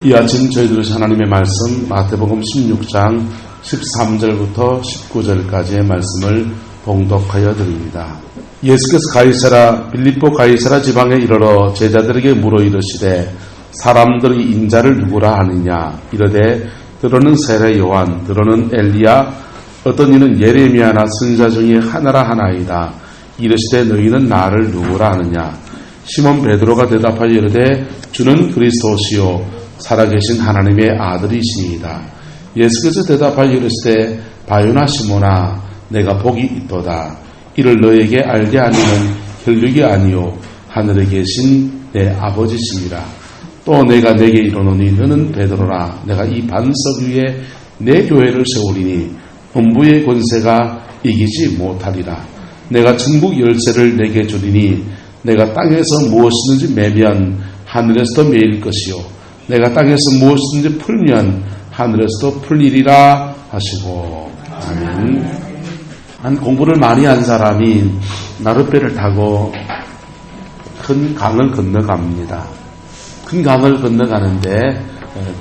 이 아침 저희 들으신 하나님의 말씀 마태복음 16장 13절부터 19절까지의 말씀을 봉독하여 드립니다. 예수께서 빌립보 가이사라 지방에 이르러 제자들에게 물어 이르시되 사람들이 인자를 누구라 하느냐 이르되 들어는 세례 요한 들어는 엘리야 어떤 이는 예레미야나 선지자 중에 하나라 하나이다. 이르시되 너희는 나를 누구라 하느냐 시몬 베드로가 대답하여 이르되 주는 그리스도시요 살아계신 하나님의 아들이시니이다. 예수께서 대답하여 이르시되 바요나 시몬아 내가 복이 있도다. 이를 너에게 알게 하니는 혈육이 아니요 하늘에 계신 내 아버지시니라. 또 내가 내게 이르노니 너는 베드로라. 내가 이 반석 위에 내 교회를 세우리니 음부의 권세가 이기지 못하리라. 내가 천국 열쇠를 내게 주리니 내가 땅에서 무엇이든지 매면 하늘에서도 매일 것이요 내가 땅에서 무엇이든지 풀면 하늘에서도 풀리리라 하시고. 아멘. 한 공부를 많이 한 사람이 나룻배를 타고 큰 강을 건너갑니다. 큰 강을 건너가는데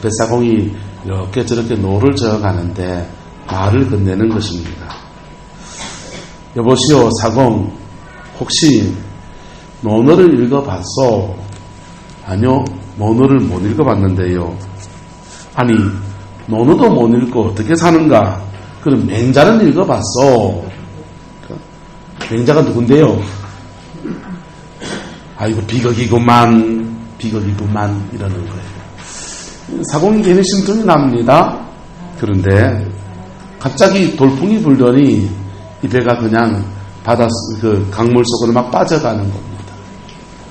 뱃사공이 이렇게 저렇게 노를 저어가는데 말을 건네는 것입니다. 여보시오 사공 혹시 논어를 읽어봤소? 아니요 논어를 못 읽어봤는데요. 아니 논어도 못 읽고 어떻게 사는가? 그럼 맹자는 읽어봤어. 맹자가 누군데요? 아이고 비극이구만 이러는 거예요. 사공이 괜히 심통이 납니다. 그런데 갑자기 돌풍이 불더니 이 배가 그냥 그 강물 속으로 막 빠져가는 겁니다.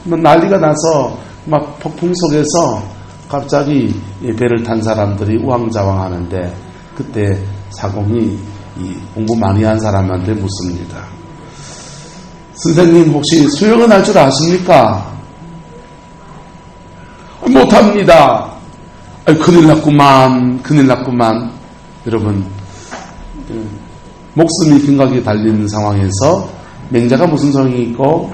난리가 나서 막 폭풍 속에서 갑자기 이 배를 탄 사람들이 우왕좌왕하는데 그때 사공이 이 공부 많이 한 사람한테 묻습니다. 선생님 혹시 수영은 할 줄 아십니까? 못합니다. 큰일 났구만. 여러분 목숨이 균각이 달린 상황에서 맹자가 무슨 소용이 있고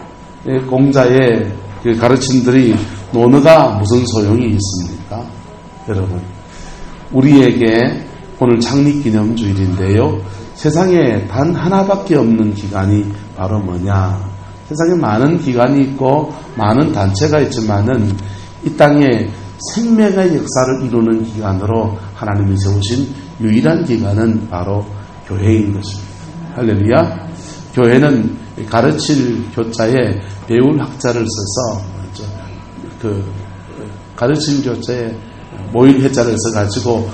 공자의 가르침들이 논어가 무슨 소용이 있습니까? 여러분 우리에게 오늘 창립기념주일인데요. 세상에 단 하나밖에 없는 기관이 바로 뭐냐? 세상에 많은 기관이 있고 많은 단체가 있지만은 이 땅에 생명의 역사를 이루는 기관으로 하나님이 세우신 유일한 기관은 바로 교회인 것입니다. 할렐루야. 교회는 가르칠 교자에 배울 학자를 써서 그 가르칠 교자에 모일 회자를 써가지고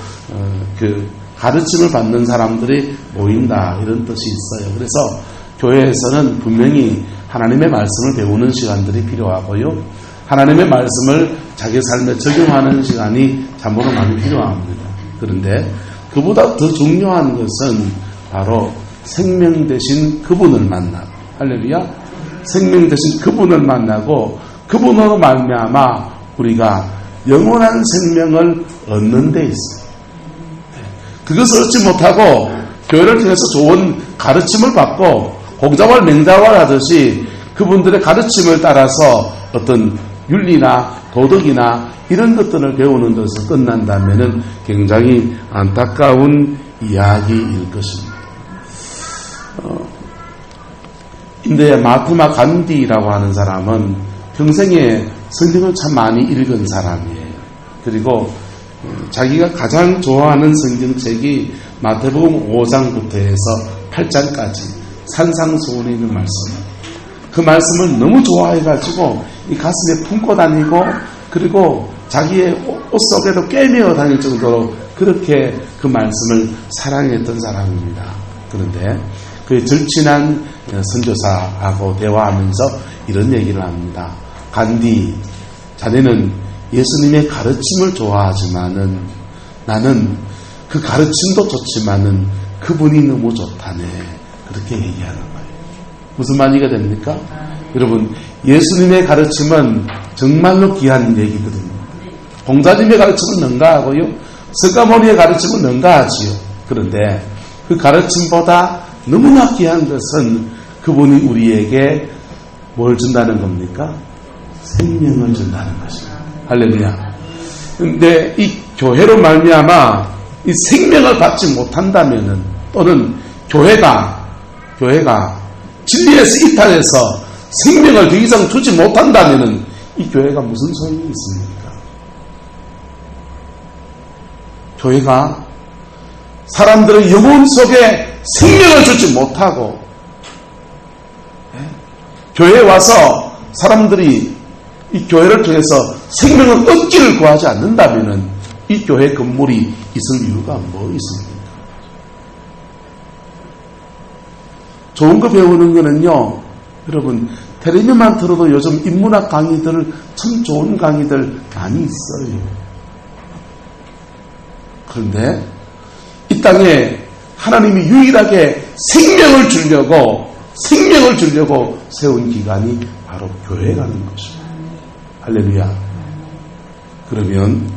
그 가르침을 받는 사람들이 모인다 이런 뜻이 있어요. 그래서 교회에서는 분명히 하나님의 말씀을 배우는 시간들이 필요하고요. 하나님의 말씀을 자기 삶에 적용하는 시간이 참으로 많이 필요합니다. 그런데 그보다 더 중요한 것은 바로 생명 되신 그분을 만나고 할렐루야. 생명 되신 그분을 만나고 그분으로 말미암아 우리가 영원한 생명을 얻는 데 있어요. 그것을 얻지 못하고 교회를 통해서 좋은 가르침을 받고 공자왈 맹자왈 하듯이 그분들의 가르침을 따라서 어떤 윤리나 도덕이나 이런 것들을 배우는 데서 끝난다면 굉장히 안타까운 이야기일 것입니다. 인도의 마하트마 간디라고 하는 사람은 평생에 성경을 참 많이 읽은 사람이에요. 그리고 자기가 가장 좋아하는 성경책이 마태복음 5장부터 해서 8장까지 산상수훈에 있는 말씀이에요. 그 말씀을 너무 좋아해가지고 이 가슴에 품고 다니고 그리고 자기의 옷 속에도 꿰매어 다닐 정도로 그렇게 그 말씀을 사랑했던 사람입니다. 그런데 그 절친한 선교사하고 대화하면서 이런 얘기를 합니다. 간디, 자네는 예수님의 가르침을 좋아하지만은 나는 그 가르침도 좋지만은 그분이 너무 좋다네. 그렇게 얘기하는 거예요. 무슨 말이가 됩니까? 여러분, 예수님의 가르침은 정말로 귀한 얘기거든요. 공자님의 가르침은 능가하고요. 석가모니의 가르침은 능가하지요. 그런데 그 가르침보다 너무나 귀한 것은 그분이 우리에게 뭘 준다는 겁니까? 생명을 준다는 것입니다. 할렐루야. 근데 이 교회로 말미암아 이 생명을 받지 못한다면은, 또는 교회가 진리에서 이탈해서 생명을 더 이상 주지 못한다면은 이 교회가 무슨 소용이 있습니까? 교회가 사람들의 영혼 속에 생명을 주지 못하고, 교회에 와서 사람들이 이 교회를 통해서 생명을 얻기를 구하지 않는다면은 이 교회 건물이 있을 이유가 뭐 있습니까? 좋은 거 배우는 거는요, 여러분, 텔레비만 들어도 요즘 인문학 강의들, 참 좋은 강의들 많이 있어요. 그런데 이 땅에 하나님이 유일하게 생명을 주려고 세운 기관이 바로 교회라는 것입니다. 할렐루야. 그러면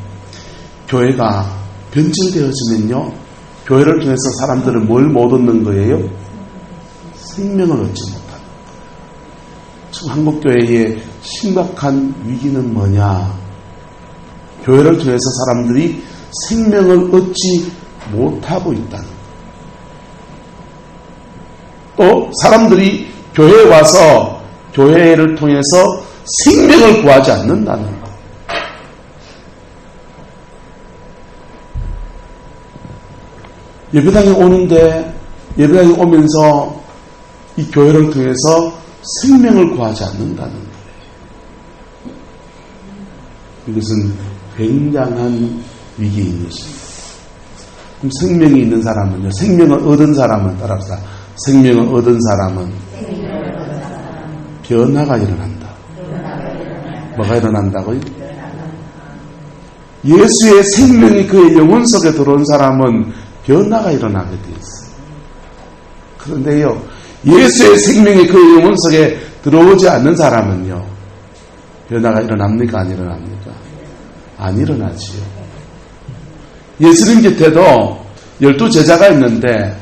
교회가 변질되어지면요, 교회를 통해서 사람들은 뭘 못 얻는 거예요? 생명을 얻지 못하는 거예요. 지금 한국교회의 심각한 위기는 뭐냐? 교회를 통해서 사람들이 생명을 얻지 못하고 있다는 거예요. 또 사람들이 교회에 와서 교회를 통해서 생명을 구하지 않는다는 거예요. 예배당에 오면서 이 교회를 통해서 생명을 구하지 않는다는 거예요. 이것은 굉장한 위기인 것입니다. 그럼 생명이 있는 사람은요, 생명을 얻은 사람은, 따라합시다. 생명을 얻은 사람은 변화가 일어난다. 뭐가 일어난다고요? 예수의 생명이 그의 영혼 속에 들어온 사람은 변화가 일어나게 되어 있어요. 그런데요, 예수의 생명이 그의 영혼 속에 들어오지 않는 사람은요, 변화가 일어납니까? 안 일어납니까? 안 일어나지요. 예수님 곁에도 12제자가 있는데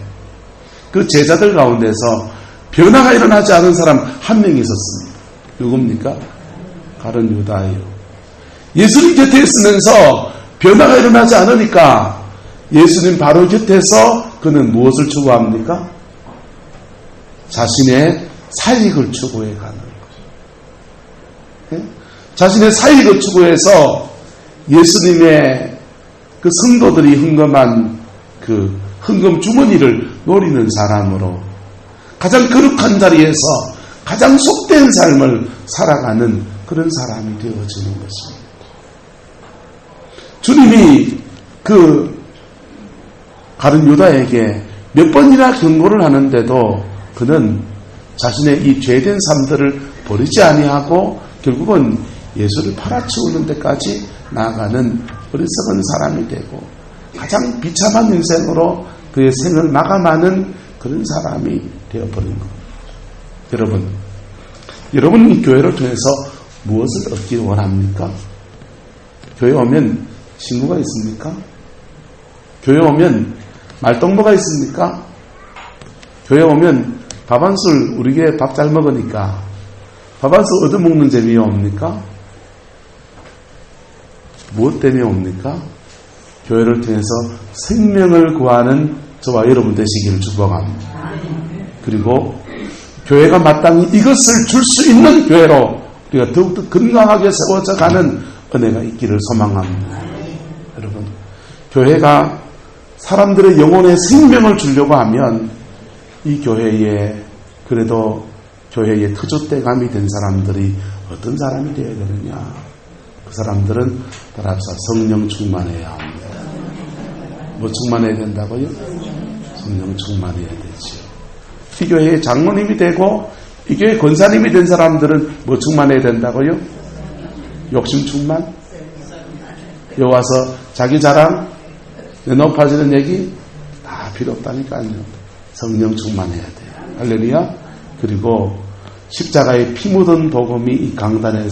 그 제자들 가운데서 변화가 일어나지 않은 사람 한 명이 있었습니다. 누굽니까? 가룟 유다예요. 예수님 곁에 있으면서 변화가 일어나지 않으니까 예수님 바로 곁에서 그는 무엇을 추구합니까? 자신의 사익을 추구해 가는 거죠. 자신의 사익을 추구해서 예수님의 그 성도들이 헌금한 그 헌금 주머니를 노리는 사람으로 가장 거룩한 자리에서 가장 속된 삶을 살아가는 그런 사람이 되어지는 것입니다. 주님이 그 가룟 유다에게 몇 번이나 경고를 하는데도 그는 자신의 이 죄된 삶들을 버리지 아니하고 결국은 예수를 팔아치우는 데까지 나아가는 어리석은 사람이 되고 가장 비참한 인생으로 그의 생을 마감하는 그런 사람이 되어버린 겁니다. 여러분 이 교회를 통해서 무엇을 얻기 원합니까? 교회 오면 친구가 있습니까? 교회 오면 말동무가 있습니까? 교회 오면 밥 한 술 우리에게 밥 잘 먹으니까 밥 한 술 얻어먹는 재미가 옵니까? 무엇 때문에 옵니까? 교회를 통해서 생명을 구하는 저와 여러분 되시기를 축복합니다. 그리고 교회가 마땅히 이것을 줄 수 있는 교회로 우리가 더욱더 건강하게 세워져 가는 은혜가 있기를 소망합니다. 여러분, 교회가 사람들의 영혼에 생명을 주려고 하면 이 교회에 그래도 교회의 터줏대감이 된 사람들이 어떤 사람이 되어야 되느냐? 그 사람들은 따라서 성령 충만해야 합니다. 뭐 충만해야 된다고요? 성령 충만해야 되지요. 이 교회의 장로님이 되고 이 교회 권사님이 된 사람들은 뭐 충만해야 된다고요? 욕심 충만? 여기 와서 자기 자랑, 내 높아지는 얘기 다 필요 없다니까요. 성령 충만해야 돼요. 할렐루야. 그리고 십자가의 피 묻은 복음이 이 강단에서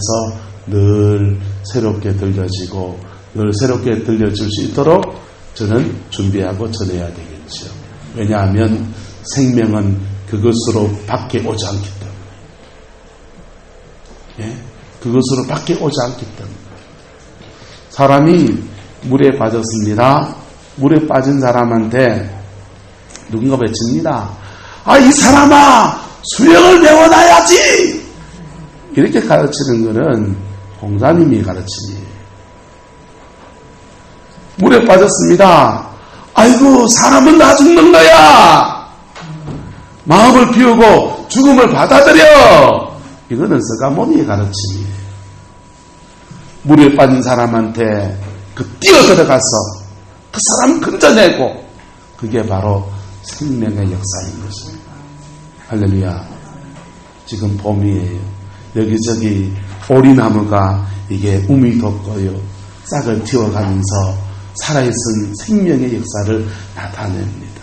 늘 새롭게 들려지고 늘 새롭게 들려질 수 있도록 저는 준비하고 전해야 되겠죠. 왜냐하면 생명은 그것으로 밖에 오지 않기 때문에. 예? 그것으로 밖에 오지 않기 때문에. 사람이 물에 빠졌습니다. 물에 빠진 사람한테 누군가 외칩니다. 이 사람아, 수영을 배워놔야지! 이렇게 가르치는 것은 공자님이 가르치니. 물에 빠졌습니다. 아이고, 사람은 나 죽는 거야! 마음을 비우고 죽음을 받아들여! 이거는 서가모니의 가르침이에요. 물에 빠진 사람한테 뛰어들어가서 그 사람 건져내고, 그게 바로 생명의 역사인 것입니다. 할렐루야. 지금 봄이에요. 여기저기 오리나무가 이게 움이 돋고요. 싹을 틔워가면서 살아있은 생명의 역사를 나타냅니다.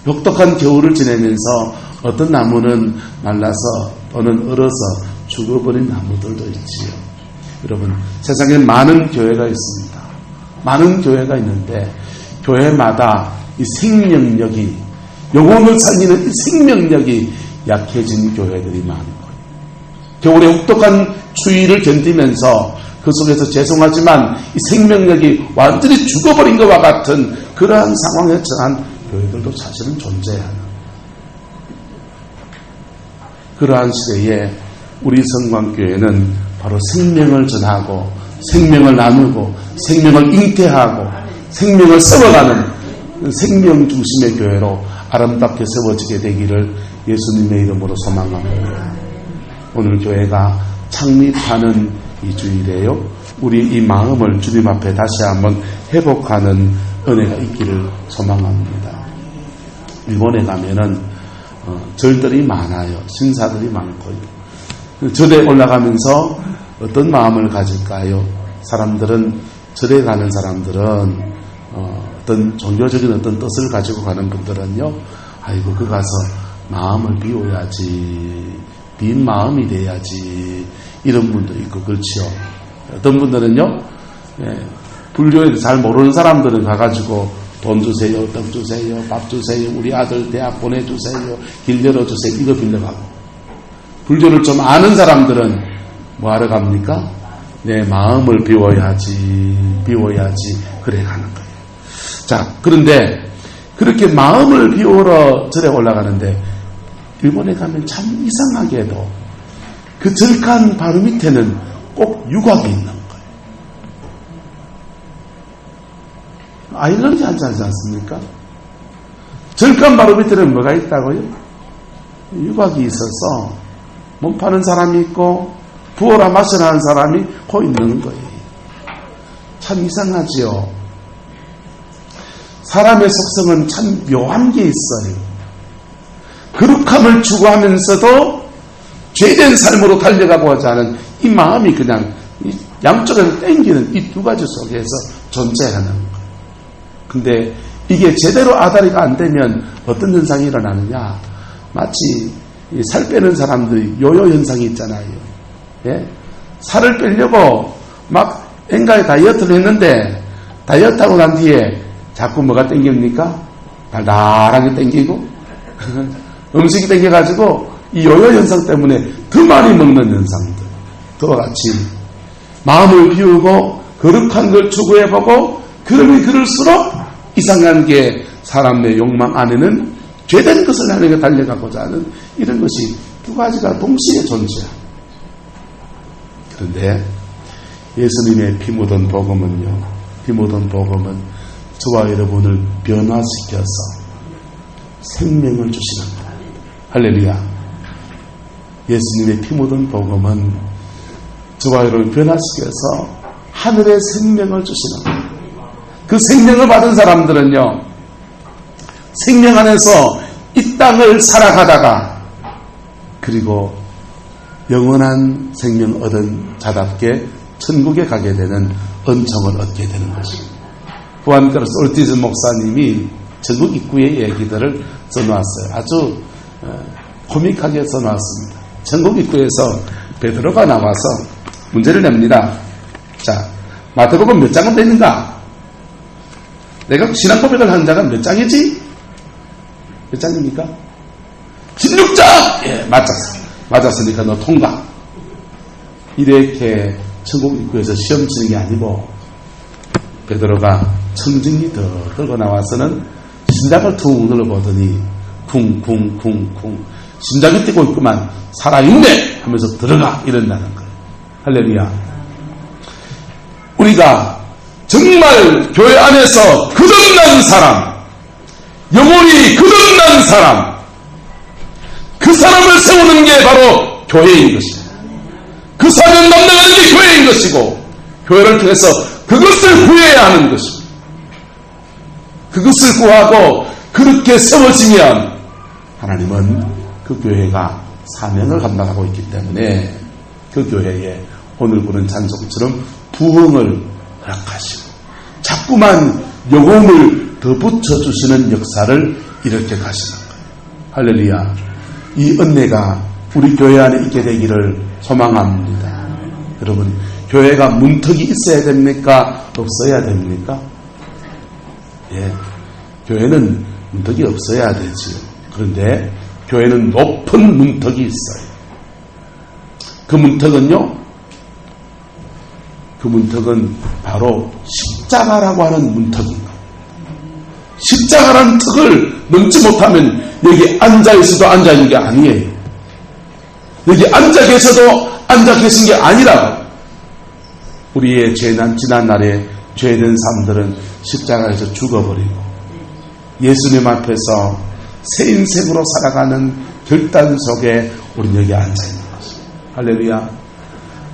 역독한 겨울을 지내면서 어떤 나무는 말라서 또는 얼어서 죽어버린 나무들도 있지요. 여러분, 세상에 많은 교회가 있습니다. 많은 교회가 있는데 교회마다 이 생명력이, 영혼을 살리는 이 생명력이 약해진 교회들이 많은 거예요. 겨울에 혹독한 추위를 견디면서 그 속에서 죄송하지만 이 생명력이 완전히 죽어버린 것과 같은 그러한 상황에 처한 교회들도 사실은 존재하는, 그러한 시대에 우리 성광교회는 바로 생명을 전하고 생명을 나누고 생명을 잉태하고 생명을 세워가는 생명 중심의 교회로 아름답게 세워지게 되기를 예수님의 이름으로 소망합니다. 오늘 교회가 창립하는 이 주일에요, 우리 이 마음을 주님 앞에 다시 한번 회복하는 은혜가 있기를 소망합니다. 일본에 가면은 절들이 많아요. 신사들이 많고요. 절에 올라가면서 어떤 마음을 가질까요? 사람들은, 절에 가는 사람들은 어떤 종교적인 어떤 뜻을 가지고 가는 분들은요, 아이고, 그 가서 마음을 비워야지, 빈 마음이 돼야지, 이런 분도 있고, 그렇지요. 어떤 분들은요, 불교에 잘 모르는 사람들은 가가지고 돈 주세요, 떡 주세요, 밥 주세요, 우리 아들 대학 보내주세요, 길 열어주세요, 이거 빌려가고, 불교를 좀 아는 사람들은 뭐 하러 갑니까? 내 마음을 비워야지, 그래 가는 거예요. 자, 그런데 그렇게 마음을 비우러 절에 올라가는데 일본에 가면 참 이상하게도 그 절간 바로 밑에는 꼭 유곽이 있는 거예요. 아일러지하지 않습니까? 절간 바로 밑에는 뭐가 있다고요? 유곽이 있어서 몸 파는 사람이 있고 부어라 마셔라 하는 사람이 거 있는 거예요. 참 이상하지요. 사람의 속성은 참 묘한 게 있어요. 거룩함을 추구하면서도 죄된 삶으로 달려가고 하지 않은 이 마음이 그냥 양쪽에서 땡기는 이 두 가지 속에서 존재하는 거예요. 근데 이게 제대로 아다리가 안 되면 어떤 현상이 일어나느냐, 마치 살 빼는 사람들이 요요 현상이 있잖아요. 예? 살을 빼려고 막 엔가에 다이어트를 했는데 다이어트하고 난 뒤에 자꾸 뭐가 땡깁니까? 달달하게 땡기고 음식이 땡겨가지고 이 요요 현상 때문에 더 많이 먹는 현상들, 그와 같이 마음을 비우고 거룩한 걸 추구해보고 그러면 그럴수록 이상한 게 사람의 욕망 안에는 죄된 것을 향해 달려가고자 하는 이런 것이 두 가지가 동시에 존재합니다. 그런데 예수님의 피 묻은 복음은요, 피 묻은 복음은 저와 여러분을 변화시켜서 생명을 주시는 거예요. 할렐루야. 예수님의 피 묻은 복음은 저와 여러분을 변화시켜서 하늘의 생명을 주시는 거예요. 그 생명을 받은 사람들은요, 생명 안에서 이 땅을 살아가다가 그리고 영원한 생명 얻은 자답게 천국에 가게 되는 은총을 얻게 되는 것입니다. 후안크로스 올티즈 목사님이 천국 입구의 얘기들을 써놓았어요. 아주 코믹하게 써놓았습니다. 천국 입구에서 베드로가 나와서 문제를 냅니다. 자, 마태복음 몇 장은 되는가? 내가 신앙 고백을 한 자가 몇 장이지? 몇 장입니까? 16장! 예, 맞았으니까 너 통과. 이렇게 천국 입구에서 시험 치는 게 아니고 베드로가 청증이 더 들고 나와서는 심장을 퉁 눌러보더니 쿵쿵쿵쿵 심장이 뛰고 있구만 살아있네 하면서 들어가 이런다는 거예요. 할렐루야. 우리가 정말 교회 안에서 거듭난 사람, 영혼이 거듭난 사람, 그 사람을 세우는 게 바로 교회인 것입니다. 그 사람을 남나가는 게 교회인 것이고, 교회를 통해서 그것을 구해야 하는 것입니다. 그것을 구하고 그렇게 세워지면 하나님은 그 교회가 사명을 감당하고 있기 때문에 그 교회에 오늘 부른 찬송처럼 부흥을 허락하시고 자꾸만 영혼을 더 붙여주시는 역사를 이렇게 가시는 거예요. 할렐루야. 이 은혜가 우리 교회 안에 있게 되기를 소망합니다. 여러분, 교회가 문턱이 있어야 됩니까? 없어야 됩니까? 예, 교회는 문턱이 없어야 되지요. 그런데 교회는 높은 문턱이 있어요. 그 문턱은 바로 십자가라고 하는 문턱입니다. 십자가라는 턱을 넘지 못하면 여기 앉아있어도 앉아있는 게 아니에요. 여기 앉아 계셔도 앉아 계신 게 아니라고. 우리의 지난 날에 죄된 사람들은 십자가에서 죽어버리고 예수님 앞에서 새 인생으로 살아가는 결단 속에 우리는 여기 앉아있는 것입니다. 할렐루야.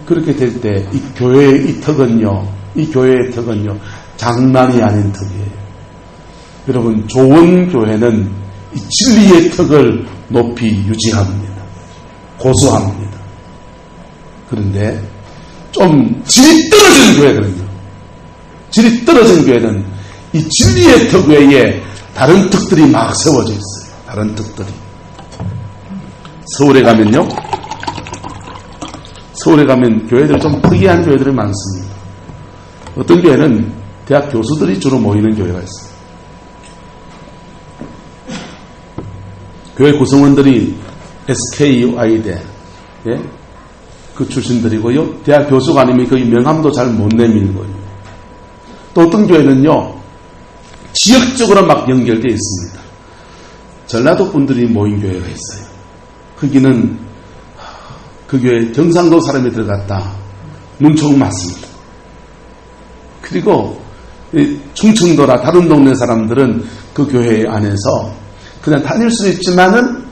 그렇게 될 때 이 교회의 이 턱은요, 이 교회의 턱은요, 장난이 아닌 턱이에요. 여러분, 좋은 교회는 이 진리의 턱을 높이 유지합니다. 고수합니다. 그런데 좀 질이 떨어지는 교회들은요, 질이 떨어진 교회는 이 진리의 턱 외에 다른 턱들이 막 세워져 있어요. 다른 턱들이. 서울에 가면 교회들 좀 특이한 교회들이 많습니다. 어떤 교회는 대학 교수들이 주로 모이는 교회가 있어요. 교회 구성원들이 SKUI대, 예? 그 출신들이고요. 대학 교수가 아니면 거기 명함도 잘 못 내밀고요. 또 어떤 교회는요, 지역적으로 막 연결되어 있습니다. 전라도 분들이 모인 교회가 있어요. 거기는 그 교회 경상도 사람이 들어갔다 눈총 맞습니다. 그리고 충청도나 다른 동네 사람들은 그 교회 안에서 그냥 다닐 수 있지만은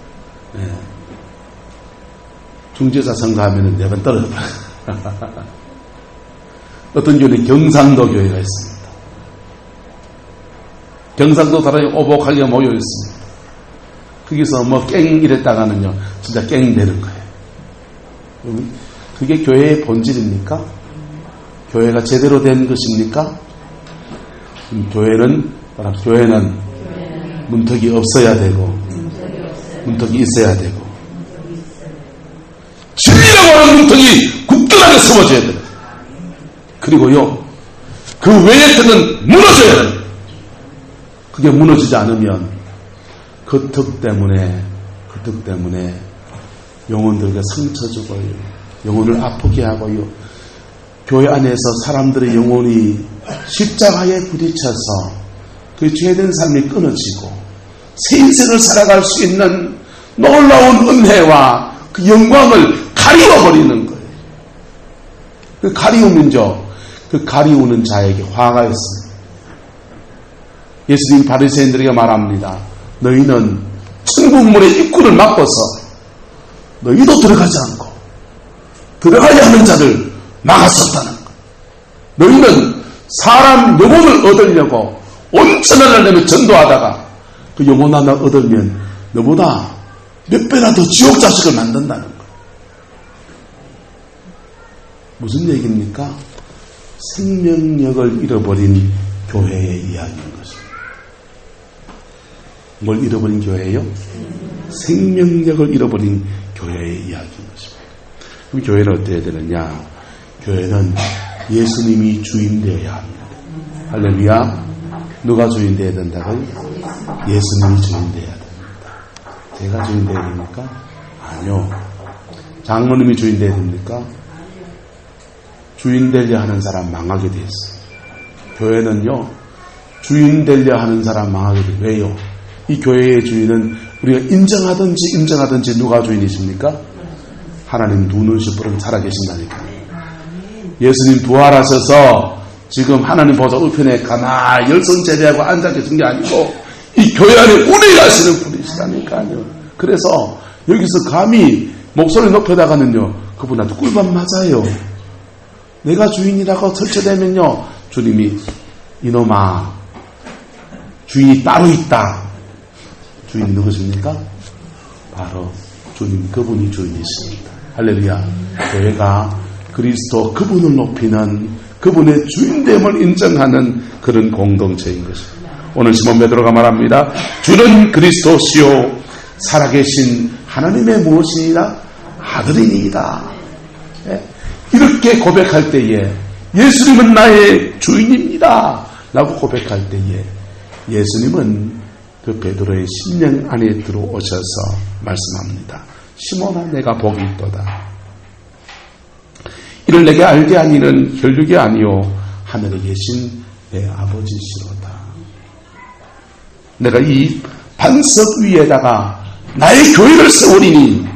중재자 선거하면은 내가 떨어져버려요. 어떤 교회는 경상도 교회가 있습니다. 경상도 사람이 오복하게 모여 있습니다. 거기서 뭐 깽 이랬다가는요, 진짜 깽 되는 거예요. 그게 교회의 본질입니까? 교회가 제대로 된 것입니까? 교회는 문턱이 없어야 되고, 문턱이 있어야 되고, 진리라고 하는 문턱이 굳건하게 세워져야 돼요. 그리고요, 그 외의 턱은 무너져야 돼요. 그게 무너지지 않으면 그 턱 때문에 영혼들에게 상처 주고요, 영혼을 아프게 하고요, 교회 안에서 사람들의 영혼이 십자가에 부딪혀서 그 죄된 삶이 끊어지고 새 인생을 살아갈 수 있는 놀라운 은혜와 그 영광을 가리워버리는 거예요. 그 가리우면요, 그 가리우는 자에게 화가 있습니다. 예수님이 바리새인들에게 말합니다. 너희는 천국문의 입구를 막고서 너희도 들어가지 않고 들어가야 하는 자를 막았었다는 것. 너희는 사람 영혼을 얻으려고 온천을 내며 전도하다가 그 영혼 하나 얻으면 너보다 몇 배나 더 지옥 자식을 만든다는 것. 무슨 얘기입니까? 생명력을 잃어버린 교회의 이야기인 것입니다. 뭘 잃어버린 교회예요? 생명력을 잃어버린 교회의 이야기인 것입니다. 그럼 교회는 어떻게 되느냐? 교회는 예수님이 주인 되어야 합니다. 할렐루야. 누가 주인 되어야 된다고요? 예수님이 주인 되어야 됩니다. 제가 주인 되어야 됩니까? 아니요. 장로님이 주인 되어야 됩니까? 주인 되려 하는 사람 망하게 돼 있어요. 교회는요, 주인 되려 하는 사람 망하게 돼요. 왜요? 이 교회의 주인은 우리가 인정하든지 누가 주인이십니까? 하나님 두 눈씩 부른 살아계신다니까요. 예수님 부활하셔서 지금 하나님 보좌 우편에 가만히 열손 제대하고 앉아 계신 게 아니고 이 교회 안에 운행하시는 분이시다니까요. 그래서 여기서 감히 목소리 높여다가는요, 그분한테 꿀밤 맞아요. 내가 주인이라고 설치되면요, 주님이 이놈아, 주인이 따로 있다. 주인이 누구십니까? 바로 주님, 그분이 주인이십니다. 할렐루야. 교회가 그리스도 그분을 높이는, 그분의 주인됨을 인정하는 그런 공동체인 것입니다. 오늘 시몬 베드로가 말합니다. 주는 그리스도시요 살아계신 하나님의 무엇이니라? 아들이니이다. 이렇게 고백할 때에 예수님은 나의 주인입니다 라고 고백할 때에 예수님은 그 베드로의 심령 안에 들어오셔서 말씀합니다. 시몬아, 내가 복이 있도다. 이를 내게 알게 하니는 혈육이 아니요 하늘에 계신 내 아버지시로다. 내가 이 반석 위에다가 나의 교회를 세우리니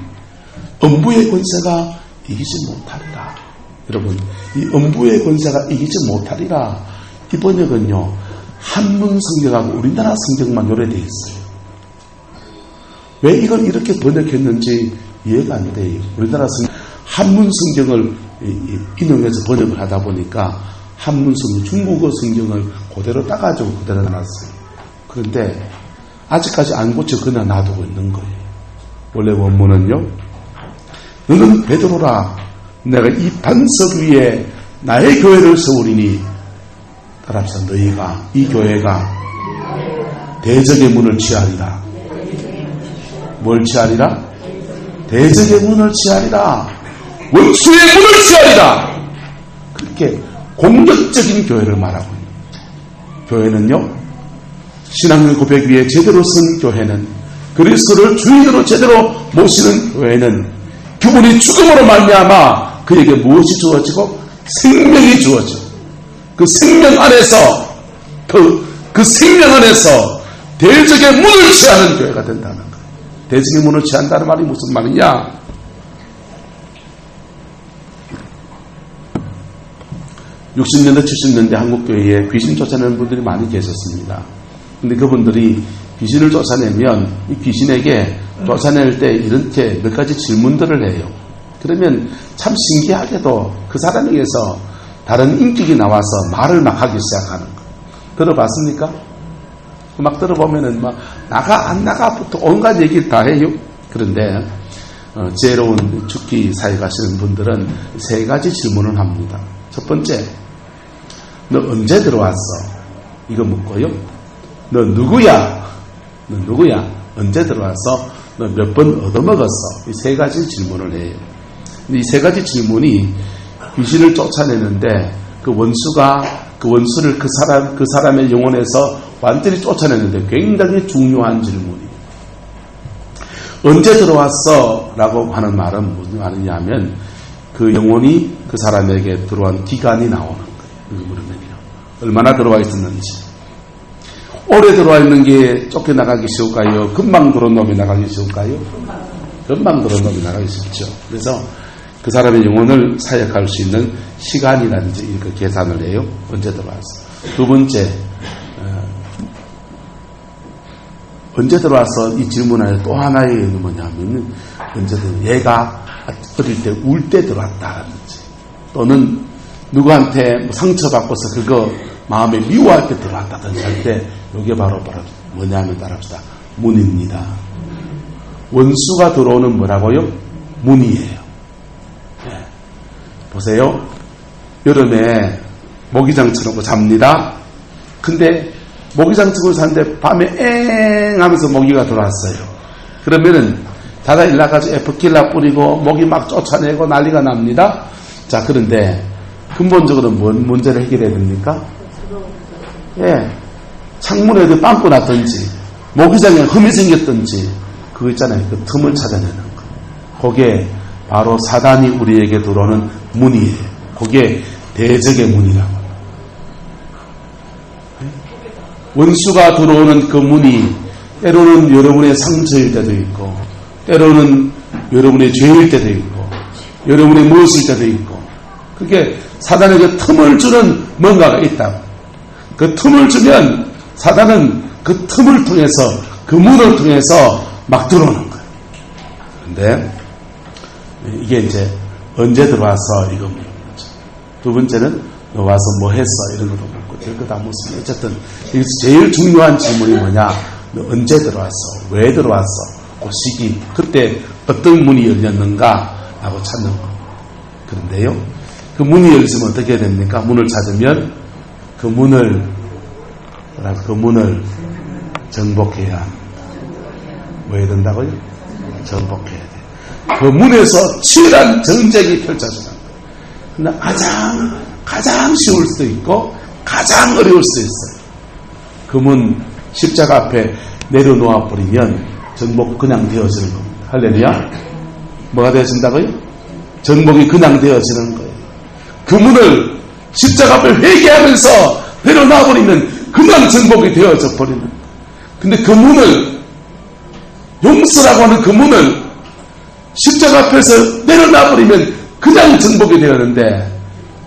음부의 권세가 이기지 못하리라. 여러분, 이 음부의 권세가 이기지 못하리라, 이 번역은요, 한문 성경하고 우리나라 성경만 요래되어 있어요. 왜 이걸 이렇게 번역했는지 이해가 안 돼요. 우리나라 한문 성경을 인용해서 번역을 하다 보니까 한문 성경, 중국어 성경을 그대로 따가지고 그대로 놨어요. 그런데 아직까지 안 고쳐 그냥 놔두고 있는 거예요. 원래 원문은요, 너는 베드로라, 내가 이 반석 위에 나의 교회를 세우리니, 따라합시다. 너희가, 이 교회가 대적의 문을 취하리라. 뭘 취하리라? 대적의 문을 취하리라. 원수의 문을 취하리라. 그렇게 공격적인 교회를 말하고 있는 교회는요, 신앙의 고백 위에 제대로 쓴 교회는, 그리스도를 주인으로 제대로 모시는 교회는 그분이 죽음으로 말미암아 그에게 무엇이 주어지고? 생명이 주어지고, 그 생명 안에서 그 생명 안에서 대적의 문을 취하는 교회가 된다는 거예요. 대적의 문을 취한다는 말이 무슨 말이냐? 60년대 70년대 한국교회에 귀신 쫓아내는 분들이 많이 계셨습니다. 근데 그분들이 귀신을 쫓아내면 이 귀신에게 쫓아낼 때 이렇게 몇 가지 질문들을 해요. 그러면 참 신기하게도 그 사람에게서 다른 인격이 나와서 말을 막 하기 시작하는 거예요. 들어봤습니까? 막 들어보면은 막 나가 안 나가부터 온갖 얘기를 다 해요. 그런데 지혜로운 죽기 사회 가시는 분들은 세 가지 질문을 합니다. 첫 번째, 너 언제 들어왔어? 이거 묻고요. 너 누구야? 너 누구야? 언제 들어와서 너 몇 번 얻어먹었어? 이 세 가지 질문을 해요. 이 세 가지 질문이 귀신을 쫓아내는데 그 원수를 그 사람의 영혼에서 완전히 쫓아내는데 굉장히 중요한 질문이에요. 언제 들어왔어? 라고 하는 말은 무슨 말이냐면 그 영혼이 그 사람에게 들어온 기간이 나오는 거예요. 그러면요, 얼마나 들어와 있었는지. 오래 들어와 있는 게 쫓겨나가기 쉬울까요? 금방 들어온 놈이 나가기 쉬울까요? 금방 들어온 놈이 나가기 쉽죠. 그래서 그 사람의 영혼을 사역할 수 있는 시간이라든지 이렇게 계산을 해요. 언제 들어왔어? 두 번째, 언제 들어와서 이 질문 안에 또 하나의 의미는 뭐냐면, 언제든 얘가 어릴 때 울 때 들어왔다라든지, 또는 누구한테 상처받고서 그거 마음에 미워할 때 들어왔다든지 할 때, 이게 바로 뭐냐면 따라합시다. 문입니다. 원수가 들어오는 뭐라고요? 문이에요. 네. 보세요. 여름에 모기장 쳐놓고 잡니다. 근데 모기장 치고 자는데 밤에 엥 하면서 모기가 들어왔어요. 그러면은 자다 일어나가지고 에프킬라 뿌리고 모기 막 쫓아내고 난리가 납니다. 자, 그런데 근본적으로 뭔 문제를 해결해야 됩니까? 예. 창문에 어디 빵꾸 났든지 모기장에 흠이 생겼든지 그거 있잖아요. 그 틈을 찾아내는 거. 그게 바로 사단이 우리에게 들어오는 문이에요. 그게 대적의 문이라고. 원수가 들어오는 그 문이 때로는 여러분의 상처일 때도 있고, 때로는 여러분의 죄일 때도 있고, 여러분의 무엇일 때도 있고, 그게 사단에게 틈을 주는 뭔가가 있다고. 그 틈을 주면 사단은 그 틈을 통해서, 그 문을 통해서 막 들어오는 거예요. 근데 이게 이제 언제 들어와서 이거 두 번째는 너 와서 뭐 했어? 이런 것도 묻고 별거 다 묻습니다. 어쨌든 여기서 제일 중요한 질문이 뭐냐? 너 언제 들어왔어? 왜 들어왔어? 그 시기, 그때 어떤 문이 열렸는가? 라고 찾는 거. 그런데요, 그 문이 열리면 어떻게 해야 됩니까? 문을 찾으면 그 문을 정복해야 합니다. 뭐 해야 된다고요? 정복해야 돼. 그 문에서 치열한 정쟁이 펼쳐지는 거예요. 근데 가장 쉬울 수도 있고 가장 어려울 수도 있어요. 그 문 십자가 앞에 내려놓아 버리면 정복 그냥 되어지는 겁니다. 할렐루야. 뭐가 되어진다고요? 정복이 그냥 되어지는 거예요. 그 문을 십자가 앞에 회개하면서 내려놔 버리면 그냥 정복이 되어져 버리는 거예요. 근데 그 문을, 용서라고 하는 그 문을 십자가 앞에서 내려놔 버리면 그냥 정복이 되었는데,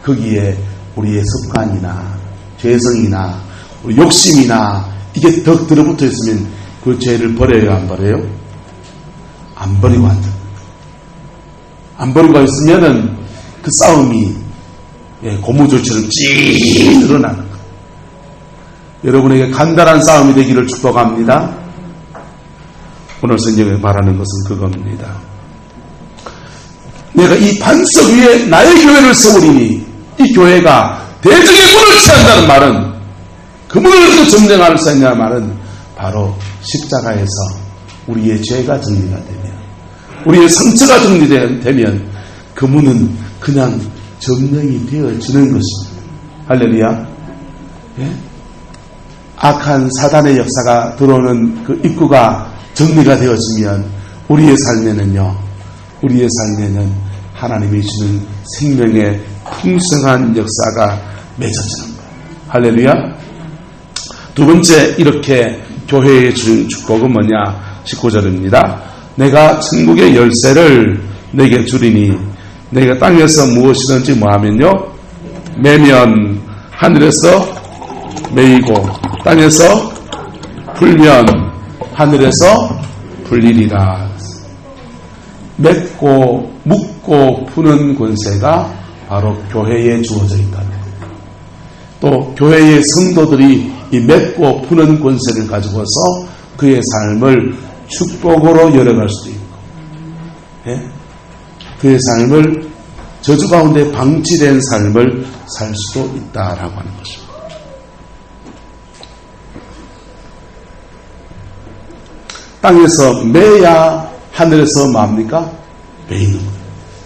거기에 우리의 습관이나 죄성이나 우리 욕심이나 이게 더 들어붙어 있으면 그 죄를 버려요, 안 버려요? 안 버리고 앉아. 안 버리고 있으면은 그 싸움이 고무줄처럼 찌 늘어나는 거예요. 여러분에게 간단한 싸움이 되기를 축복합니다. 오늘 성경에 말하는 것은 그겁니다. 내가 이 반석 위에 나의 교회를 세우리니, 이 교회가 대적의 문을 취한다는 말은, 그 문을 어떻게 점령할 수 있냐는 말은 바로 십자가에서 우리의 죄가 정리가 되면, 우리의 상처가 정리되면 그 문은 그냥 점령이 되어지는 것입니다. 할렐루야. 예? 악한 사단의 역사가 들어오는 그 입구가 정리가 되어지면 우리의 삶에는 하나님이 주는 생명의 풍성한 역사가 맺어지는 거예요. 할렐루야. 두 번째, 이렇게 교회에 주는 축복은 뭐냐? 19절입니다. 내가 천국의 열쇠를 내게 주리니, 내가 땅에서 무엇이든지 뭐하면요, 매면 하늘에서 매이고, 땅에서 풀면 하늘에서 풀리리라. 맺고 묶고 푸는 권세가 바로 교회에 주어져 있다. 또 교회의 성도들이 이 맺고 푸는 권세를 가지고서 그의 삶을 축복으로 열어갈 수도 있고, 예? 그의 삶을 저주 가운데 방치된 삶을 살 수도 있다라고 하는 것입니다. 땅에서 매야 하늘에서 뭡니까? 매이는 거예요.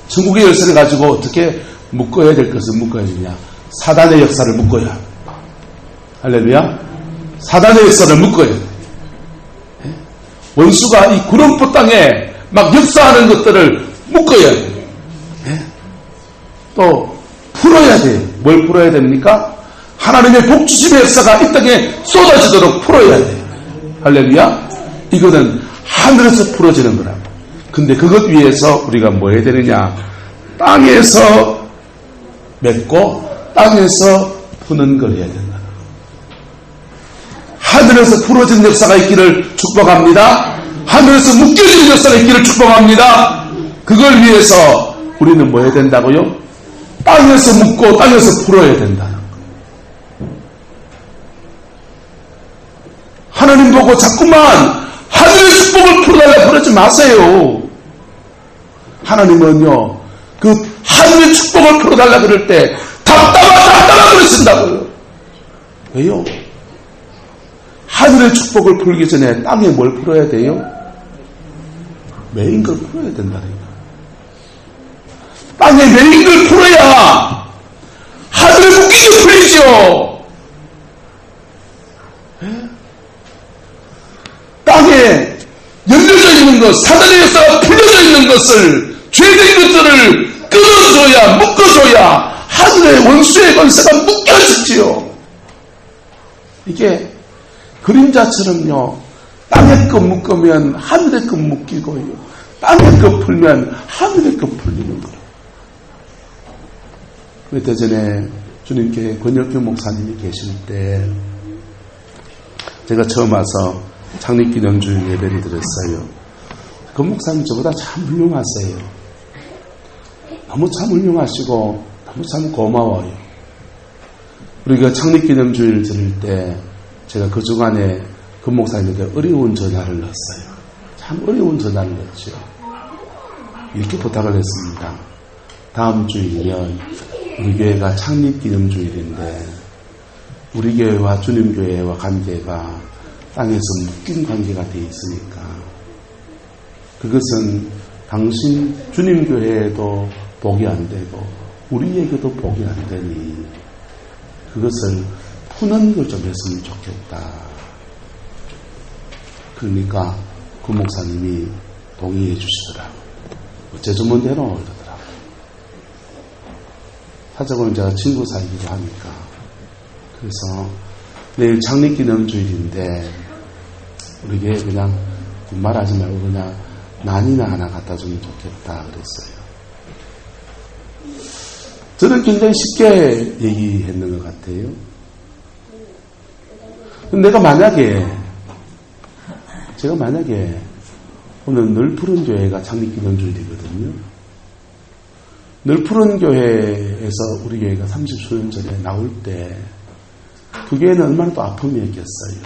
천국의 열쇠를 가지고 어떻게 묶어야 될 것을 묶어야 되냐? 사단의 역사를 묶어야. 할렐루야. 사단의 역사를 묶어야 돼. 원수가 이 구름포 땅에 막 역사하는 것들을 묶어야 돼. 또 풀어야 돼. 뭘 풀어야 됩니까? 하나님의 복주심의 역사가 이 땅에 쏟아지도록 풀어야 돼. 할렐루야. 이거는 하늘에서 풀어지는 거라고. 근데 그것 위해서 우리가 뭐 해야 되느냐? 땅에서 맺고 땅에서 푸는 걸 해야 된다. 하늘에서 풀어지는 역사가 있기를 축복합니다. 하늘에서 묶여지는 역사가 있기를 축복합니다. 그걸 위해서 우리는 뭐 해야 된다고요? 땅에서 묶고 땅에서 풀어야 된다. 하나님 보고 자꾸만 하늘의 축복을 풀어달라 그러지 마세요. 하나님은요, 그 하늘의 축복을 풀어달라 그럴 때 답답하 그러신다고요. 왜요? 하늘의 축복을 풀기 전에 땅에 뭘 풀어야 돼요? 매인 걸 풀어야 된다니까. 땅에 매인 걸 풀어야 하늘의 묶이게 풀리죠. 땅에 열려져 있는 것, 사단의 역사가 풀려져 있는 것을, 죄된 것들을 끊어줘야, 묶어줘야 하늘의 원수의 권세가 묶여지지요. 이게 그림자처럼요. 땅에 거 묶으면 하늘에 거 묶이고요. 땅에 거 풀면 하늘에 거 풀리는 거예요. 그때 전에 주님께 권혁규 목사님이 계실 때 제가 처음 와서 창립기념주일 예배를 드렸어요. 그 목사님 저보다 참 훌륭하세요. 너무 참 훌륭하시고 너무 참 고마워요. 우리가 창립기념주일 드릴 때 제가 그 주간에 그 목사님에게 어려운 전화를 넣었어요. 참 어려운 전화를 넣었죠. 이렇게 부탁을 했습니다. 다음 주이면 우리 교회가 창립기념주일인데 우리 교회와 주님교회와 관계가 땅에서 묶인 관계가 되어 있으니까 그것은 당신 주님교회에도 복이 안 되고 우리에게도 복이 안 되니 그것을 푸는 걸 좀 했으면 좋겠다. 그러니까 그 목사님이 동의해 주시더라고요. 제 주문대로 그러더라고요. 사적으로 제가 친구 사이기도 하니까. 그래서 내일 창립기념주일인데 우리 교회 그냥 말하지 말고 그냥 난이나 하나 갖다 주면 좋겠다 그랬어요. 저는 굉장히 쉽게 얘기했는 것 같아요. 내가 제가 만약에 오늘 널푸른 교회가 창립기념주일이거든요. 널푸른 교회에서 우리 교회가 30수년 전에 나올 때 그 교회는 얼마나 또 아픔이었겠어요.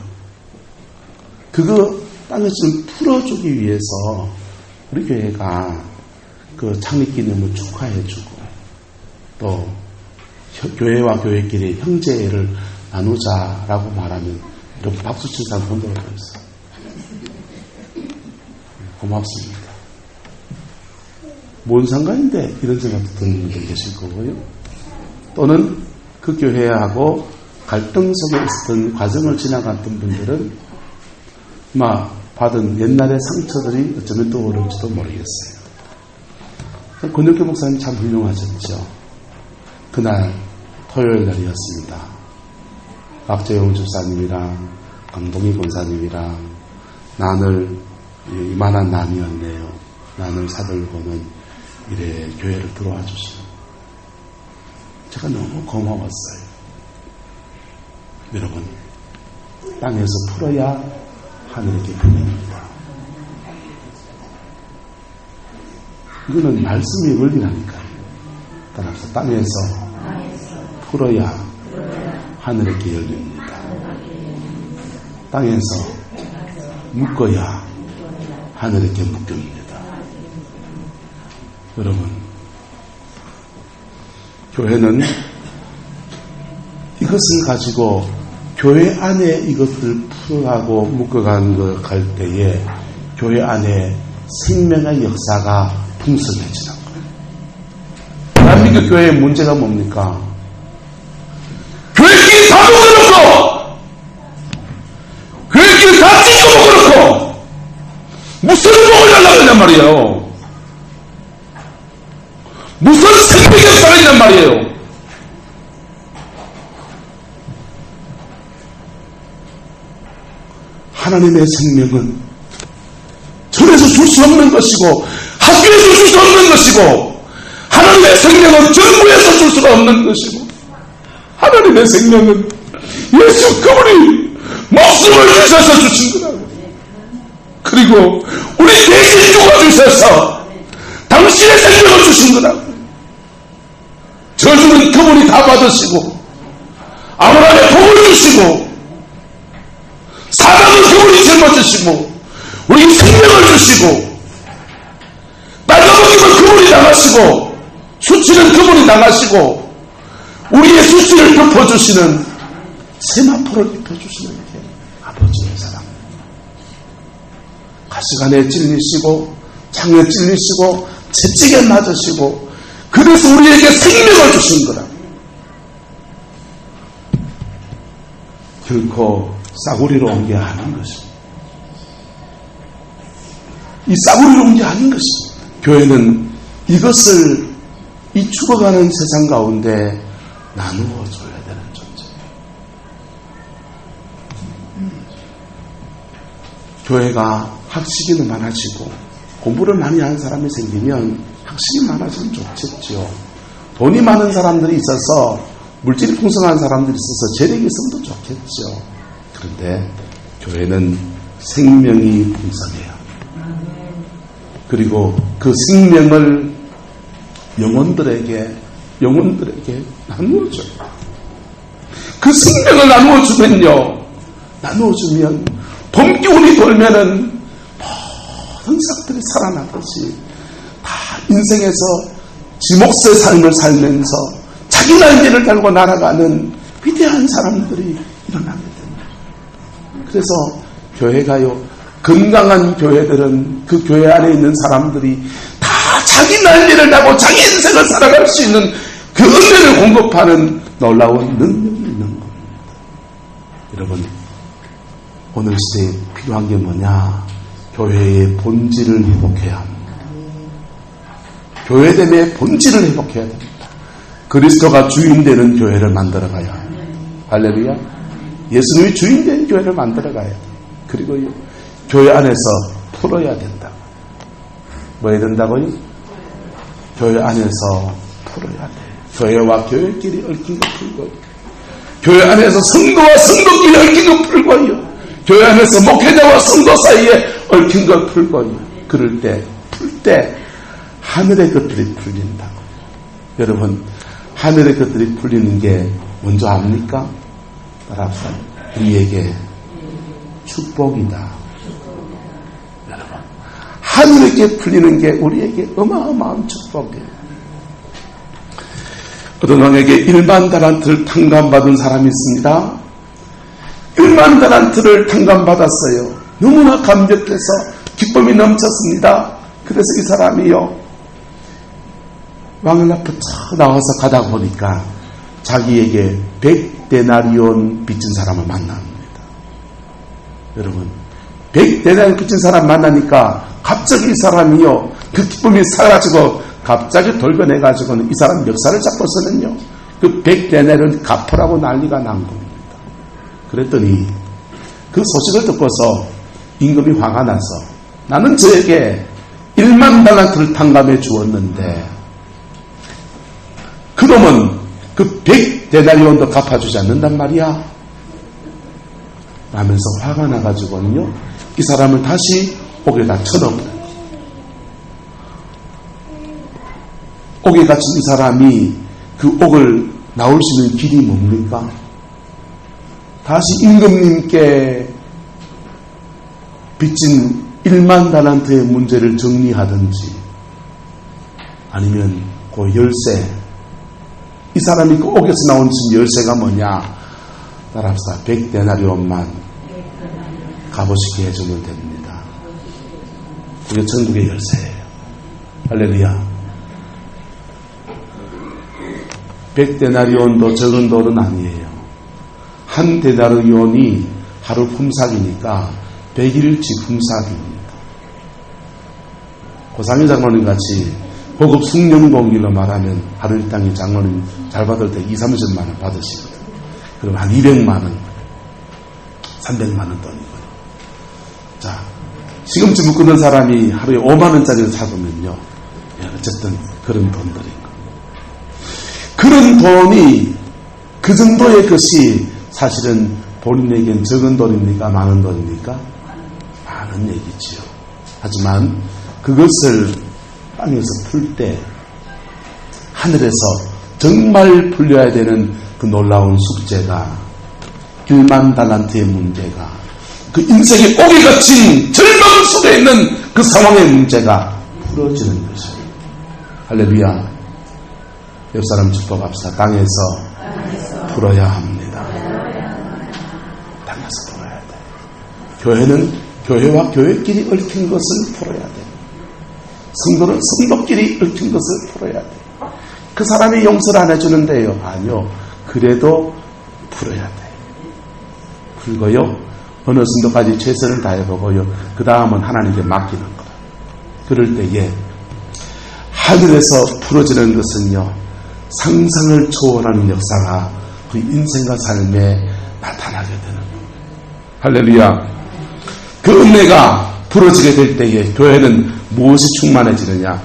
그거 땅에서 좀 풀어주기 위해서 우리 교회가 그 창립기념을 축하해주고 또 교회와 교회끼리 형제를 나누자라고 말하면 이렇게 박수 친 사람 본 적이 없어요. 고맙습니다. 뭔 상관인데 이런 생각도 드는 분들 계실 거고요. 또는 그 교회하고 갈등 속에 있었던 과정을 지나갔던 분들은 받은 옛날의 상처들이 어쩌면 떠오를지도 모르겠어요. 권혁규 목사님 참 훌륭하셨죠. 그날 토요일 날이었습니다. 박재용 집사님이랑 강동희 권사님이랑 난을 이만한 남이었네요. 난을 사들고는 이래 교회를 들어와 주시고 제가 너무 고마웠어요. 여러분, 땅에서 풀어야 하늘에게 풀립니다. 이거는 말씀의 원리라니까요. 따라서 땅에서 풀어야 하늘에게 열립니다. 땅에서 묶어야 하늘에게 묶입니다. 여러분, 교회는 이것을 가지고 교회 안에 이것을 풀어가고 묶어가는 것 할 때에 교회 안에 생명의 역사가 풍성해지는 거예요. 대한민국 교회의 문제가 뭡니까? 교회끼리 다 묶어놓고 교회끼리 다 찢어먹어놓고 무슨 복을 하려고 했냔 말이에요. 무슨 생명의 역사가 있냔 말이에요. 하나님의 생명은 절에서 줄 수 없는 것이고 학교에서 줄 수 없는 것이고 하나님의 생명은 정부에서 줄 수가 없는 것이고 하나님의 생명은 예수 그분이 목숨을 주셔서 주신 거라고. 그리고 우리 대신 죽어주셔서 당신의 생명을 주신 거라고. 저주는 그분이 다 받으시고 아브라함의 복을 주시고 사랑은 그분이 짊어지시고 우리 생명을 주시고 빨가벗기면 그분이 당하시고 수치는 그분이 당하시고 우리의 수치를 덮어주시는 세마포를 입혀주시는 게 아버지의 사랑. 가시관에 찔리시고 창에 찔리시고 채찍에 맞으시고 그래서 우리에게 생명을 주신 거라. 결코 싸구리로 온 게 아닌 것입니다. 이 싸구리로 온 게 아닌 것입니다. 교회는 이것을 이 죽어가는 세상 가운데 나누어 줘야 되는 존재예요. 교회가 학식이 많아지고 공부를 많이 하는 사람이 생기면 학식이 많아지면 좋겠죠. 돈이 많은 사람들이 있어서 물질이 풍성한 사람들이 있어서 재력이 있으면 더 좋겠죠. 그런데 교회는 생명이 풍성해요. 그리고 그 생명을 영혼들에게 나누어줘요. 그 생명을 나누어주면 봄, 기운이 돌면은 모든 사람들이 살아나듯이 다 인생에서 지 몫의 삶을 살면서 자기 날개를 달고 날아가는 위대한 사람들이 일어나게 됩니다. 그래서 교회가요, 건강한 교회들은 그 교회 안에 있는 사람들이 다 자기 날개를 달고 자기 인생을 살아갈 수 있는 그 은혜를 공급하는 놀라운 능력이 있는 겁니다. 여러분, 오늘 시대에 필요한 게 뭐냐? 교회의 본질을 회복해야 합니다. 교회됨의 본질을 회복해야 됩니다. 그리스도가 주인되는 교회를 만들어가야 합니다. 할렐루야. 예수님이 주인된 교회를 만들어가야 합니다. 그리고 교회 안에서 풀어야 된다. 뭐 해야 된다고요? 교회 안에서 풀어야 돼. 교회와 교회끼리 얽힌 거 풀고, 교회 안에서 성도와 성도끼리 얽힌 거 풀고요. 교회 안에서 목회자와 성도 사이에 얽힌 걸 풀고요. 그럴 때, 풀 때 하늘의 것들이 풀린다고. 여러분, 하늘의 것들이 풀리는 게 뭔지 압니까? 따라합시다. 우리에게 축복이다. 여러분, 하늘에게 풀리는 게 우리에게 어마어마한 축복이에요. 어떤 왕에게 1만 달란트를 탕감받은 사람이 있습니다. 1만 달란트를 탕감받았어요. 너무나 감격해서 기쁨이 넘쳤습니다. 그래서 이 사람이요, 왕을 앞에 쫙 나와서 가다 보니까 자기에게 100데나리온 빚진 사람을 만납니다. 여러분, 100데나리온 빚진 사람 만나니까 갑자기 이 사람이요, 그 기쁨이 사라지고 갑자기 돌변해가지고는 이 사람 역사를 잡고서는요, 그 100데나리온 갚으라고 난리가 난 겁니다. 그랬더니 그 소식을 듣고서 임금이 화가 나서, 나는 저에게 1만 달란트를 탕감해 주었는데 그놈은 그 100데나리온도 갚아주지 않는단 말이야 라면서 화가 나가지고는요, 이 사람을 다시 옥에다 쳐넣어버려요. 옥에 갇힌 이 사람이 그 옥을 나올 수 있는 길이 뭡니까? 다시 임금님께 빚진 1만 달란트의 문제를 정리하든지, 아니면 그 열쇠, 이 사람이 그 옥에서 나온 열쇠가 뭐냐? 따라합시다. 100데나리온만 값어치게 해주면 됩니다. 그게 천국의 열쇠예요. 할렐루야. 100데나리온도 적은 돈은 아니에요. 한 데나리온이 하루 품삯이니까 100일치 품삯입니다. 고상희 장로님 같이 고급 숙련공인으로 말하면 하루 일당의 장로님 잘 받을 때 2-30만 원 받으시거든요. 그럼 한 200만 원, 300만 원 돈이고요. 자, 시금치 묶는 사람이 하루에 5만 원짜리를 잡으면요, 어쨌든 그런 돈들인 겁니다. 그런 돈이, 그 정도의 것이 사실은 본인에겐 적은 돈입니까? 많은 돈입니까? 많은 얘기지요. 하지만 그것을 땅에서 풀 때 하늘에서 정말 풀려야 되는 그 놀라운 숙제가, 1만 달란트의 문제가, 그 인생의 옥에 갇힌 절망 속에 있는 그 상황의 문제가 풀어지는 것입니다. 할렐루야. 옆 사람 축복합시다. 땅에서 풀어야 합니다. 땅에서 풀어야 돼. 교회는 교회와 교회끼리 얽힌 것을 풀어야 돼. 성도는 성도끼리 얽힌 것을 풀어야 돼. 그 사람이 용서를 안 해주는데요. 아니요. 그래도 풀어야 돼. 풀고요, 어느 정도까지 최선을 다해보고요, 그 다음은 하나님께 맡기는 거예요. 그럴 때에 하늘에서 풀어지는 것은요, 상상을 초월하는 역사가 그 인생과 삶에 나타나게 되는 거예요. 할렐루야. 그 은혜가 부러지게 될 때에 교회는 무엇이 충만해지느냐?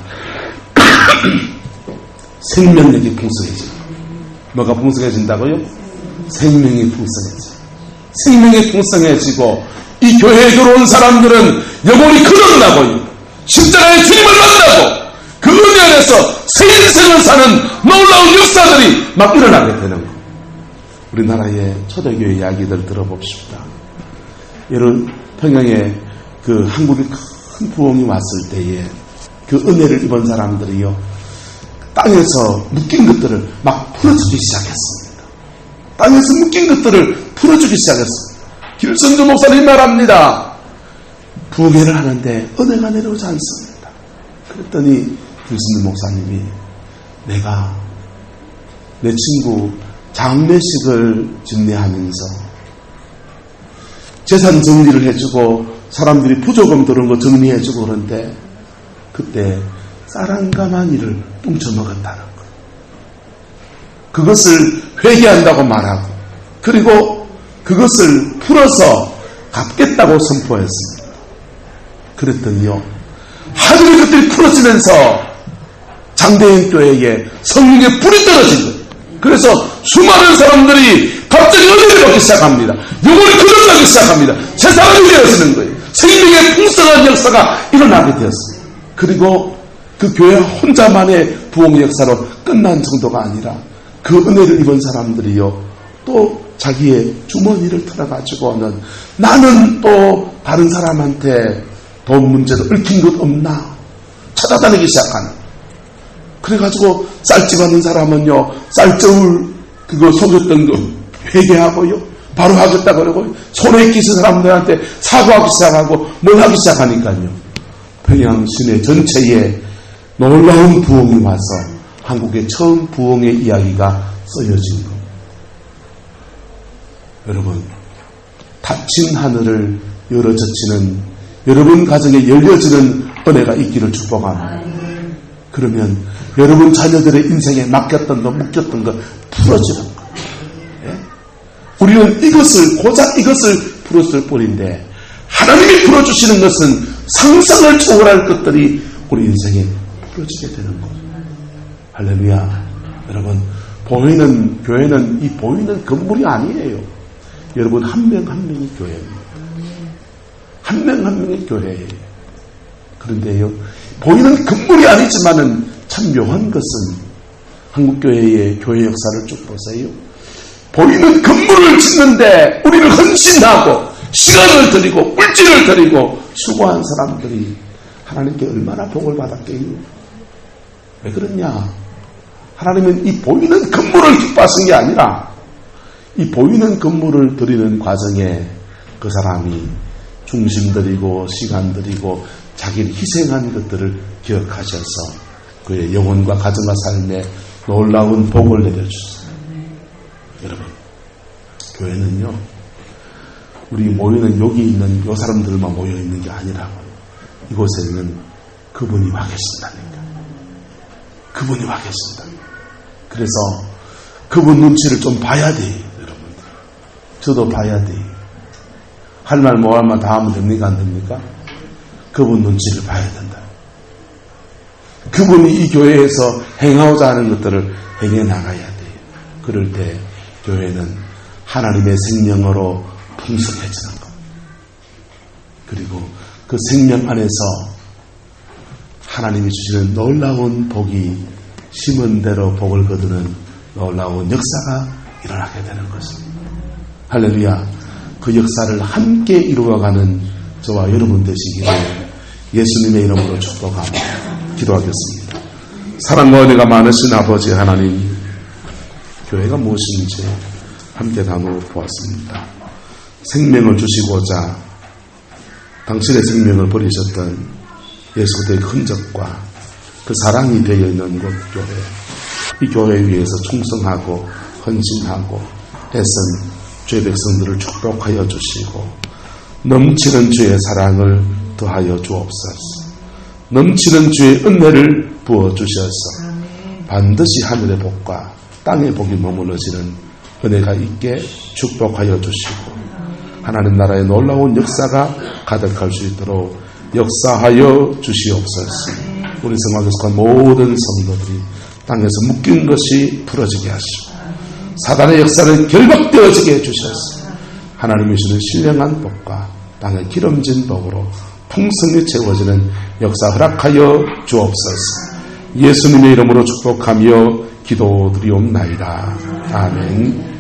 생명력이 풍성해지고. 뭐가 풍성해진다고요? 생명이 풍성해지고. 생명이 풍성해지고 이 교회에 들어온 사람들은 영혼이 거듭나고 십자가의 주님을 만나고 그 은혜 안에서 새 인생을 사는 놀라운 역사들이 막 일어나게 되는 거예요. 우리나라의 초대교회 이야기들 들어봅시다. 여러분 평양에 그 한국에 큰 부흥이 왔을 때에 그 은혜를 입은 사람들이요 땅에서 묶인 것들을 막 풀어주기 시작했습니다. 땅에서 묶인 것들을 풀어주기 시작했습니다. 길선주 목사님 말합니다. 부흥회를 하는데 은혜가 내려오지 않습니다. 그랬더니 길선주 목사님이 내가 내 친구 장례식을 진례하면서 재산 정리를 해주고 사람들이 부조금 들은 거 정리해주고 그런데 그때 쌀 한 가마니를 뚱쳐먹었다는 거. 그것을 회개한다고 말하고 그리고 그것을 풀어서 갚겠다고 선포했습니다. 그랬더니요 하늘의 것들이 풀어지면서 장대인 교회에 성령의 불이 떨어진 거예요. 그래서 수많은 사람들이 갑자기 은혜를 받기 시작합니다. 영혼이 거듭나기 시작합니다. 새 사람이 되어지는 거예요. 생명의 풍성한 역사가 일어나게 되었습니다. 그리고 그 교회 혼자만의 부흥 역사로 끝난 정도가 아니라 그 은혜를 입은 사람들이요 또 자기의 주머니를 털어가지고는 나는 또 다른 사람한테 돈 문제로 얽힌 것 없나 찾아다니기 시작하는. 그래가지고 쌀집 하는 사람은요 쌀저울 그거 속였던 거 회개하고요 바로 하겠다 그러고 손에 끼신 사람들한테 사과하기 시작하고 뭘 하기 시작하니까요 평양 시내 전체에 놀라운 부흥이 와서 한국의 처음 부흥의 이야기가 쓰여진 겁니다. 여러분 닫힌 하늘을 열어젖히는 여러분 가정에 열려지는 은혜가 있기를 축복합니다. 그러면 여러분 자녀들의 인생에 맡겼던 거 묶였던 거 풀어지는 거. 예? 우리는 고작 이것을 풀었을 뿐인데 하나님이 풀어주시는 것은 상상을 초월할 것들이 우리 인생에 풀어지게 되는 거죠. 할렐루야. 여러분 보이는 교회는 이 보이는 건물이 아니에요. 여러분 한 명 한 명이 교회입니다. 한 명 한 명이 교회예요. 그런데요 보이는 건물이 아니지만은 참 묘한 것은 한국교회의 교회 역사를 쭉 보세요. 보이는 건물을 짓는데 우리를 헌신하고 시간을 들이고 물질을 들이고 수고한 사람들이 하나님께 얼마나 복을 받았게요. 왜 그러냐? 하나님은 이 보이는 건물을 기뻐하신 게 아니라 이 보이는 건물을 드리는 과정에 그 사람이 중심 들이고 시간 들이고 자기를 희생한 것들을 기억하셔서 그의 영혼과 가정과 삶에 놀라운 복을 내려주셨어요. 여러분 교회는요 우리 모이는 여기 있는 요 사람들만 모여있는 게 아니라고요. 이곳에는 그분이 와 계신다니까. 그분이 와 계신다. 그래서 그분 눈치를 좀 봐야 돼요. 여러분들 저도 봐야 돼요. 할 말 뭐 할 말 다 하면 됩니까 안 됩니까? 그분 눈치를 봐야 된다. 그분이 이 교회에서 행하고자 하는 것들을 행해 나가야 돼요. 그럴 때 교회는 하나님의 생명으로 풍성해지는 것. 그리고 그 생명 안에서 하나님이 주시는 놀라운 복이 심은 대로 복을 거두는 놀라운 역사가 일어나게 되는 것입니다. 할렐루야. 그 역사를 함께 이루어가는 저와 여러분 되시기를 예수님의 이름으로 축복합니다. 기도하겠습니다. 사랑과 은혜가 많으신 아버지 하나님, 교회가 무엇인지 함께 나누어 보았습니다. 생명을 주시고자 당신의 생명을 버리셨던 예수 그리스도의 흔적과 그 사랑이 되어 있는 곳 교회, 이 교회 위에서 충성하고 헌신하고 애쓴 주의 백성들을 축복하여 주시고 넘치는 주의 사랑을 더하여 주옵소서. 넘치는 주의 은혜를 부어주셔서 반드시 하늘의 복과 땅의 복이 머물러지는 은혜가 있게 축복하여 주시고 하나님 나라의 놀라운 역사가 가득할 수 있도록 역사하여 주시옵소서. 우리 성막에 속한 모든 성도들이 땅에서 묶인 것이 풀어지게 하시고 사단의 역사는 결박되어지게 해주셔서 하나님이 주는 신령한 복과 땅의 기름진 복으로 풍성히 채워지는 역사 허락하여 주옵소서. 예수님의 이름으로 축복하며 기도드리옵나이다. 아멘.